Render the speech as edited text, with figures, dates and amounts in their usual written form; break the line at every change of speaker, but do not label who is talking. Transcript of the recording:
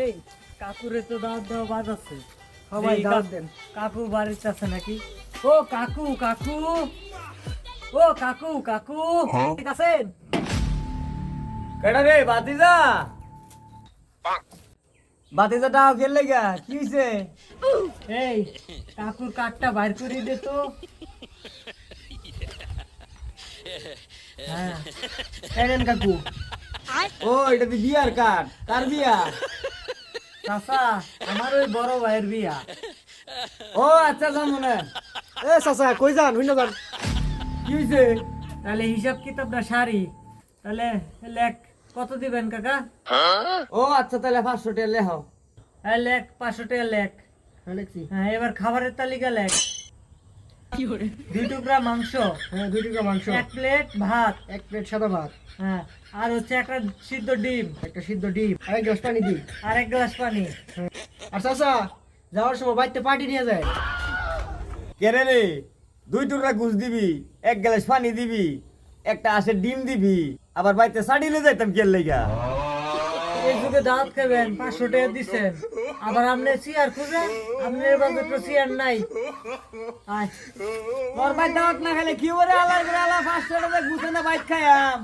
এই কাকুরে তো দাওয়াত দেওয়া বাদ আছে।
সবাই দাওয়াত দেন।
কাকু বাড়িতে আছে নাকি? ও কাকু কাকু, ও কাকু কাকু, ঠিক আছেন?
কেডা রে বাতিজা? বাতিজা ডাও খেললে গা কি হইছে?
এই কাকুর কাঠটা বাইর করে দে তো। হ্যাঁ
এনেন কাকু। ও এটা তো বিয়ার কার্ড। কার বিয়া?
চাচা, আমার ওই বড় ভাইয়ের বিয়া।
ও আচ্ছা যান মনে। এ চাচা কই যান? হইনা যান। কি হইছে?
তাহলে হিসাব কিতাবটা সারি। তাহলে লেখ কত দিবেন কাকা?
ও আচ্ছা তাহলে 500 টাকা লেখাও।
হ্যাঁ লেখ, 500 টাকা লেখ।
হ্যাঁ লিখছি।
হ্যাঁ এবার খাবারের তালিকা লেখ। 2 টুকরা মাংস,
হ্যাঁ 2 টুকরা মাংস,
1 প্লেট ভাত,
1 প্লেট সাদা ভাত,
হ্যাঁ আর হচ্ছে একটা সিদ্ধ ডিম,
একটা সিদ্ধ ডিম, আর 1 গ্লাস পানি দিই।
আর 1 গ্লাস পানি।
আর চাচা যাওয়ার সময় বাইতে পার্টি নিয়ে যায়। কেরে রে 2 টুকরা গুছ দিবি, 1 গ্লাস পানি দিবি, একটা আশের ডিম দিবি, আবার বাইতে শাড়ি লয়ে যাইতাম কেল লাগা।
এই যুগে দাওয়াত খাবেন, 500 টাকা দিচ্ছেন, আবার আপনি চেয়ার খুঁজেন, আপনার বাজে তো চেয়ার নাই। আয়
তোর ভাই দাওয়াত না খেলে কি ওরে আলার করে আলা 500 টাকা গুছে না বাইত খায়াম।